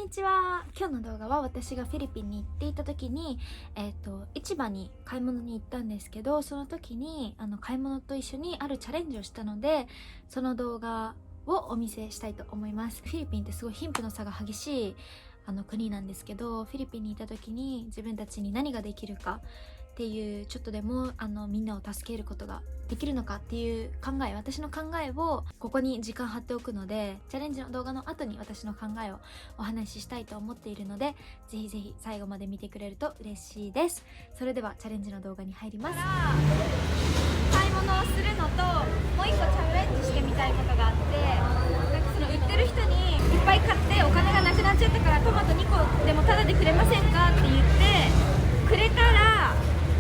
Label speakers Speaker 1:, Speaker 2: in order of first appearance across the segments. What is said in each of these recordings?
Speaker 1: にちは。今日の動画は私がフィリピンに行っていた時に、市場に買い物に行ったんですけど、その時に買い物と一緒にあるチャレンジをしたので、その動画をお見せしたいと思います。フィリピンってすごい貧富の差が激しい国なんですけど、フィリピンにいた時に自分たちに何ができるかっていう、ちょっとでもみんなを助けることができるのかっていう私の考えをここに時間貼っておくので、チャレンジの動画の後に私の考えをお話ししたいと思っているので、ぜひぜひ最後まで見てくれると嬉しいです。それではチャレンジの動画に入ります。買い物をするのと、もう一個チャレンジしてみたいことがあって、なんかその売ってる人にいっぱい買ってお金がなくなっちゃったからトマト2個でもタダでくれませんかって言ってくれたら、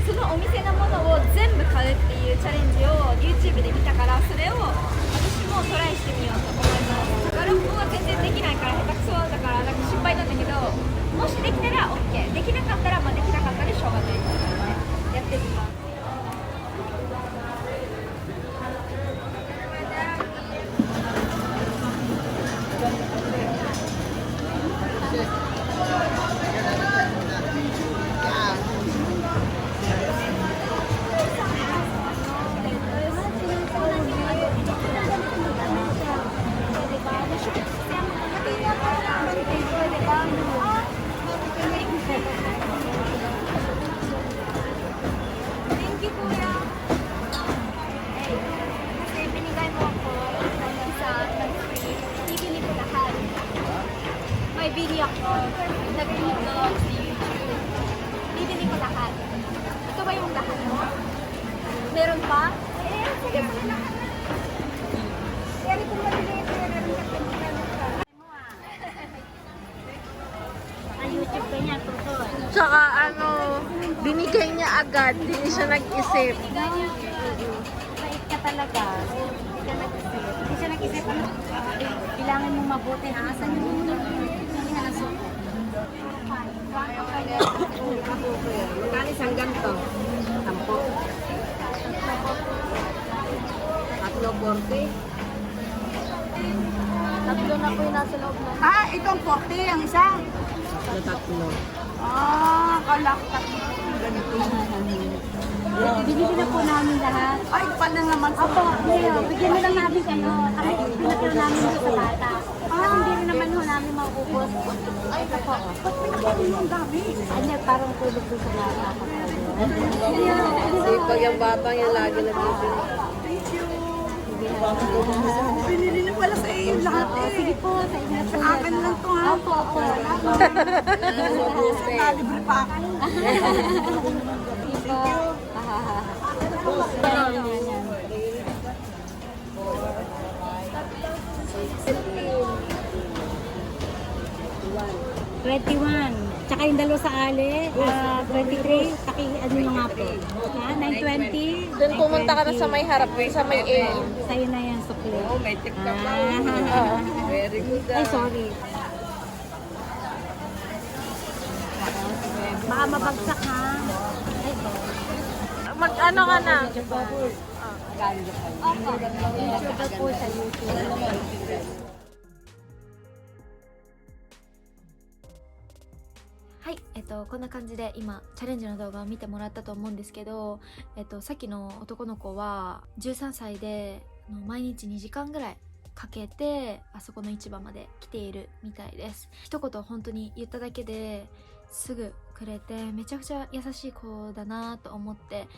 Speaker 1: そのお店のものを全部買うっていうチャレンジを YouTube で見たから、それを私もトライしてみようと思います。ガロッコは全然できないから下手くそだからなんか心配なんだけど、もしできたら OK、 できなかったらできなかったでしょうがないのでやってみます。May video ako, nag-vlog sa YouTube. Bibili ko lahat. Ito ba yung lahat mo? Meron pa? Sige pa na. Pero kung maliliit, meron ka ang YouTube ka niya, tutoy.
Speaker 2: Tsaka binigay niya agad, hindi siya nag-isip.
Speaker 1: Bait ka talaga. Hindi ka nag-isip. Hindi siya nag-isip. Bilangan mo mabuti. Asan yung
Speaker 2: Magkano isang ganito? 10. 3.40.
Speaker 1: tatlo na po yung nasa loob na.
Speaker 2: Itong 40 ang isa? Tatlo. Kala ko tatlo. Ganito.
Speaker 1: Binili na po namin lahat.
Speaker 2: Ay, pala naman.
Speaker 1: Opo, bigyan na lang namin pinatiro namin dito sa bata. Kasi hindi rin naman ho namin maubos. Ay, ako.
Speaker 2: Ang dami.
Speaker 1: Ano, parang tulog doon sa bata.
Speaker 2: Sipag yung bata yung lagi nag-isip. Thank you. Pinili na pala sa iyo lahat eh.
Speaker 1: Sige po, sa inyo po.
Speaker 2: Sa akin lang to ha.
Speaker 1: Opo, opo.
Speaker 2: Libre pa ako.
Speaker 1: Thank you. Yan, yan, yan. $21. Tsaka yung dalawa sa ali, 23. Ano yung nga po? $9.20.
Speaker 2: Doon pumunta ka na sa may harap, sa may A.
Speaker 1: Sa'yo na yan, sukli.
Speaker 2: May tip ka pa. Very good.
Speaker 1: Ay, sorry. Baka mabagsak ha. Ay,
Speaker 2: Mag-ano ka na?
Speaker 1: YouTuber po sa YouTube. はい、こんな感じで今チャレンジの動画を見てもらったと思うんですけど、さっきの男の子は13歳で毎日2時間ぐらいかけてあそこの市場まで来ているみたいです。一言本当に言っただけですぐくれて、めちゃくちゃ優しい子だなと思って、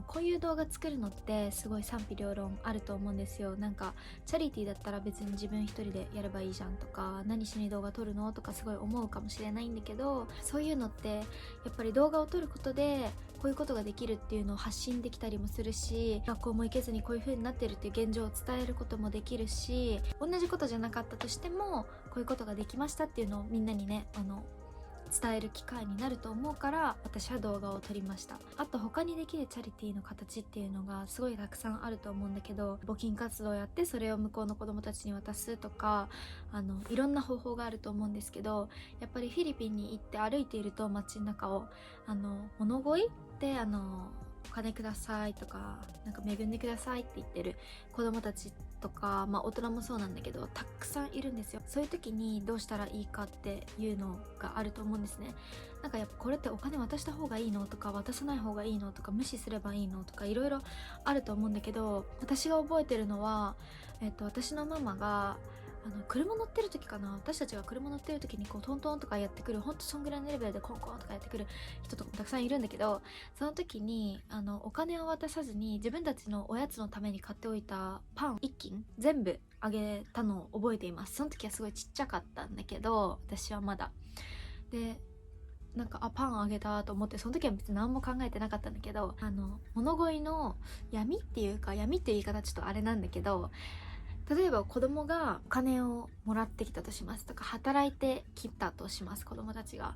Speaker 1: こういう動画作るのってすごい賛否両論あると思うんですよ。なんかチャリティーだったら別に自分一人でやればいいじゃんとか、何しに動画撮るのとかすごい思うかもしれないんだけど、そういうのってやっぱり動画を撮ることでこういうことができるっていうのを発信できたりもするし、学校も行けずにこういう風になってるっていう現状を伝えることもできるし、同じことじゃなかったとしてもこういうことができましたっていうのをみんなにね伝える機会になると思うから、私は動画を撮りました。あと他にできるチャリティーの形っていうのがすごいたくさんあると思うんだけど、募金活動やってそれを向こうの子供たちに渡すとか、いろんな方法があると思うんですけど、やっぱりフィリピンに行って歩いていると街中を物乞いってお金くださいとか、なんか恵んでくださいって言ってる子供たちとか、大人もそうなんだけど、たくさんいるんですよ。そういう時にどうしたらいいかっていうのがあると思うんですね。なんかやっぱこれってお金渡した方がいいのとか、渡さない方がいいのとか、無視すればいいのとか、いろいろあると思うんだけど、私が覚えてるのは、私のママが車乗ってる時かな、私たちが車乗ってる時にこうトントンとかやってくる、ほんとそんぐらいのレベルでコンコンとかやってくる人とかもたくさんいるんだけど、その時にお金を渡さずに自分たちのおやつのために買っておいたパン1斤全部あげたのを覚えています。その時はすごいちっちゃかったんだけど、私はまだで、なんかパンあげたと思って、その時は別に何も考えてなかったんだけど、物乞いの闇っていうか、闇っていう言い方ちょっとあれなんだけど、例えば子供がお金をもらってきたとしますとか、働いてきたとします。子供たちが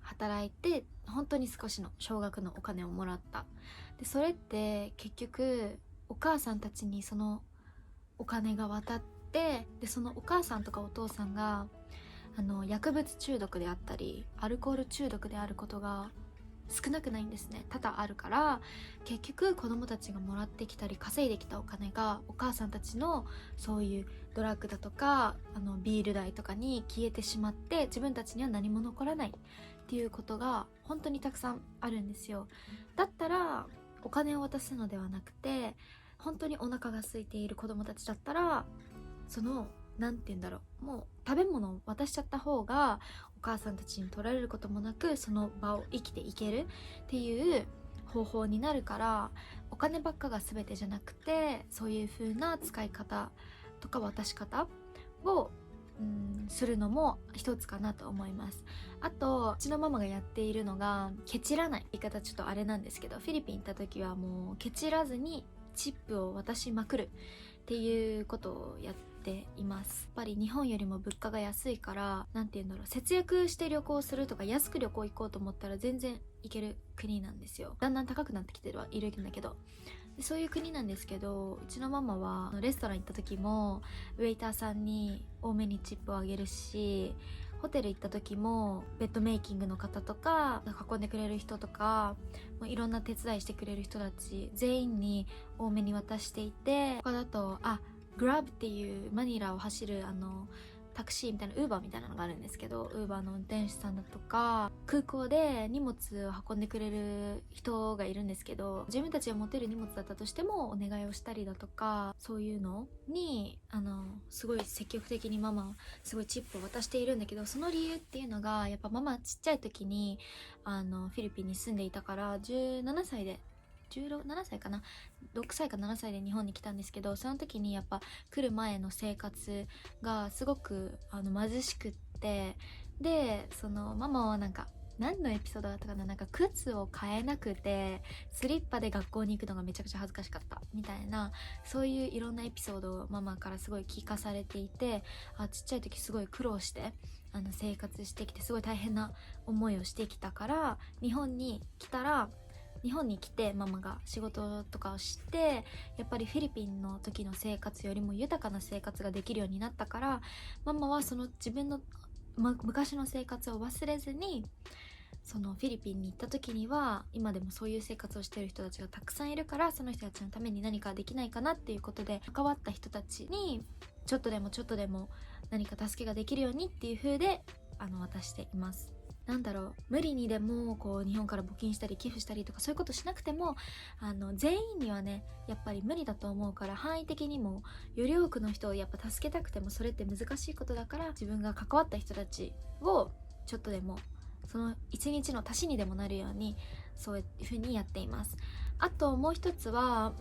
Speaker 1: 働いて本当に少しの少額のお金をもらった。でそれって結局お母さんたちにそのお金が渡って、でそのお母さんとかお父さんが薬物中毒であったりアルコール中毒であることが少なくないんですね。多々あるから、結局子供たちがもらってきたり稼いできたお金がお母さんたちのそういうドラッグだとかビール代とかに消えてしまって、自分たちには何も残らないっていうことが本当にたくさんあるんですよ。だったらお金を渡すのではなくて、本当にお腹が空いている子供たちだったら、そのなんて言うんだろう、もう食べ物を渡しちゃった方がお母さんたちに取られることもなく、その場を生きていけるっていう方法になるから、お金ばっかが全てじゃなくて、そういう風な使い方とか渡し方をするのも一つかなと思います。あとうちのママがやっているのが、ケチらない、言い方ちょっとあれなんですけど、フィリピン行った時はもうケチらずにチップを渡しまくるっていうことをやっています。やっぱり日本よりも物価が安いから、なんて言うんだろう、節約して旅行するとか安く旅行行こうと思ったら全然行ける国なんですよ。だんだん高くなってきてはいるんだけど、でそういう国なんですけど、うちのママはレストラン行った時もウェイターさんに多めにチップをあげるし、ホテル行った時もベッドメイキングの方とか運んでくれる人とか、もういろんな手伝いしてくれる人たち全員に多めに渡していて、他だとグラブっていうマニラを走るタクシーみたいな、ウーバーみたいなのがあるんですけど、ウーバーの運転手さんだとか、空港で荷物を運んでくれる人がいるんですけど、自分たちが持てる荷物だったとしてもお願いをしたりだとか、そういうのにすごい積極的にママはすごいチップを渡しているんだけど、その理由っていうのが、やっぱママちっちゃい時にフィリピンに住んでいたから、17歳で17歳かな、6歳か7歳で日本に来たんですけど、その時にやっぱ来る前の生活がすごく貧しくって、でそのママはなんか何のエピソードだったかな、なんか靴を買えなくてスリッパで学校に行くのがめちゃくちゃ恥ずかしかったみたいな、そういういろんなエピソードをママからすごい聞かされていて、ちっちゃい時すごい苦労して生活してきて、すごい大変な思いをしてきたから、日本に来てママが仕事とかをして、やっぱりフィリピンの時の生活よりも豊かな生活ができるようになったから、ママはその自分の、昔の生活を忘れずに、そのフィリピンに行った時には今でもそういう生活をしている人たちがたくさんいるから、その人たちのために何かできないかなっていうことで、関わった人たちにちょっとでも何か助けができるようにっていう風で渡しています。なんだろう、無理にでもこう日本から募金したり寄付したりとかそういうことしなくても、全員にはねやっぱり無理だと思うから、範囲的にもより多くの人をやっぱ助けたくてもそれって難しいことだから、自分が関わった人たちをちょっとでもその一日の足しにでもなるように、そういう風にやっています。あともう一つは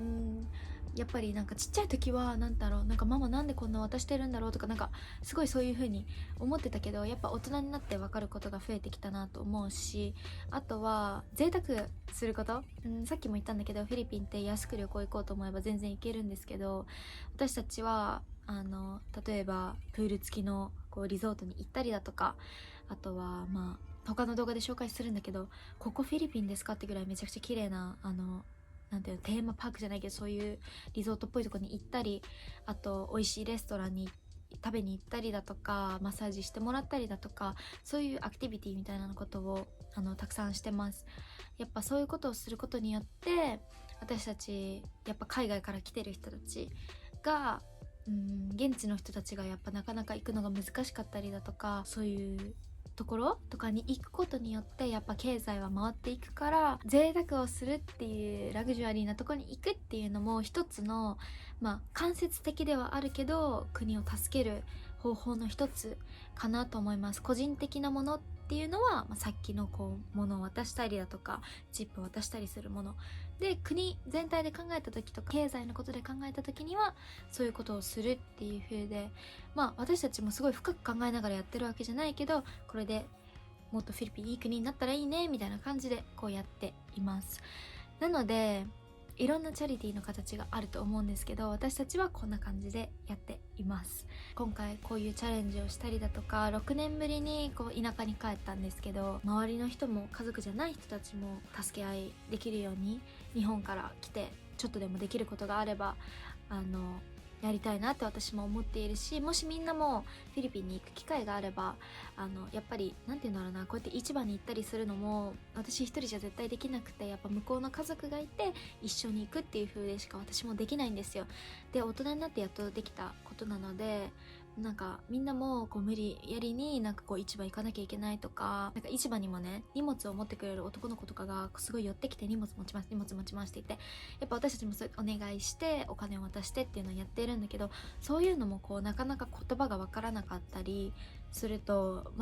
Speaker 1: やっぱりなんかちっちゃい時はなんだろう、なんかママなんでこんな渡してるんだろうとか、なんかすごいそういう風に思ってたけど、やっぱ大人になって分かることが増えてきたなと思うし、あとは贅沢すること、さっきも言ったんだけど、フィリピンって安く旅行行こうと思えば全然行けるんですけど、私たちは例えばプール付きのこうリゾートに行ったりだとか、あとは他の動画で紹介するんだけど、ここフィリピンですかってぐらいめちゃくちゃ綺麗ななんていうの、テーマパークじゃないけどそういうリゾートっぽいとこに行ったり、あと美味しいレストランに食べに行ったりだとかマッサージしてもらったりだとか、そういうアクティビティみたいなことをたくさんしてます。やっぱそういうことをすることによって私たちやっぱ海外から来てる人たちが現地の人たちがやっぱなかなか行くのが難しかったりだとか、そういうところとかに行くことによってやっぱ経済は回っていくから、贅沢をするっていうラグジュアリーなところに行くっていうのも一つの間接的ではあるけど国を助ける方法の一つかなと思います。個人的なものっていうのは、さっきの物を渡したりだとかチップを渡したりするもので、国全体で考えた時とか経済のことで考えた時にはそういうことをするっていう風で、私たちもすごい深く考えながらやってるわけじゃないけど、これでもっとフィリピンいい国になったらいいねみたいな感じでやっています。なのでいろんなチャリティーの形があると思うんですけど、私たちはこんな感じでやっています。今回こういうチャレンジをしたりだとか、6年ぶりに田舎に帰ったんですけど、周りの人も家族じゃない人たちも助け合いできるように、日本から来てちょっとでもできることがあればやりたいなって私も思っているし、もしみんなもフィリピンに行く機会があればやっぱりなんていうんだろうな、こうやって市場に行ったりするのも私一人じゃ絶対できなくて、やっぱ向こうの家族がいて一緒に行くっていう風でしか私もできないんですよ。で、大人になってやっとできたことなので、みんなも無理やりに市場行かなきゃいけないとか、市場にもね荷物を持ってくれる男の子とかがすごい寄ってきて荷物持ちますって言って、やっぱ私たちもそれお願いしてお金を渡してっていうのをやってるんだけど、そういうのもなかなか言葉がわからなかったりすると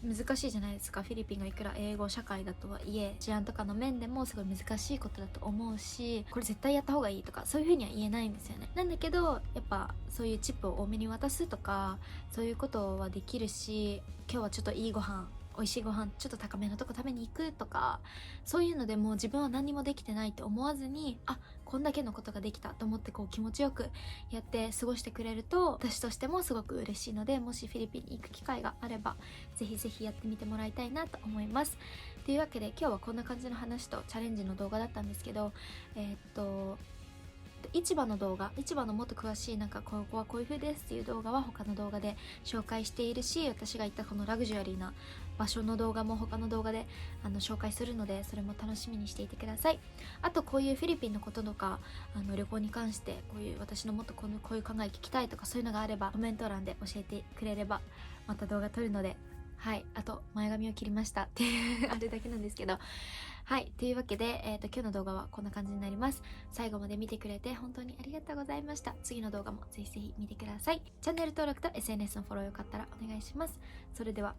Speaker 1: 難しいじゃないですか。フィリピンがいくら英語社会だとはいえ、治安とかの面でもすごい難しいことだと思うし、これ絶対やった方がいいとかそういう風には言えないんですよね。なんだけどやっぱそういうチップを多めに渡すとかそういうことはできるし、今日はちょっといいご飯、美味しいご飯ちょっと高めのとこ食べに行くとか、そういうのでもう自分は何もできてないって思わずに、こんだけのことができたと思って気持ちよくやって過ごしてくれると私としてもすごく嬉しいので、もしフィリピンに行く機会があればぜひぜひやってみてもらいたいなと思います。というわけで今日はこんな感じの話とチャレンジの動画だったんですけど、市場の動画、市場のもっと詳しいここはこういう風ですっていう動画は他の動画で紹介しているし、私が行ったこのラグジュアリーな場所の動画も他の動画で紹介するので、それも楽しみにしていてください。あとこういうフィリピンのこととか旅行に関してこういう私のもっとこういう考え聞きたいとかそういうのがあればコメント欄で教えてくれればまた動画撮るので、はい、あと前髪を切りましたっていうあれだけなんですけど、はい、というわけで、今日の動画はこんな感じになります。最後まで見てくれて本当にありがとうございました。次の動画もぜひぜひ見てください。チャンネル登録と SNS のフォローよかったらお願いします。それでは。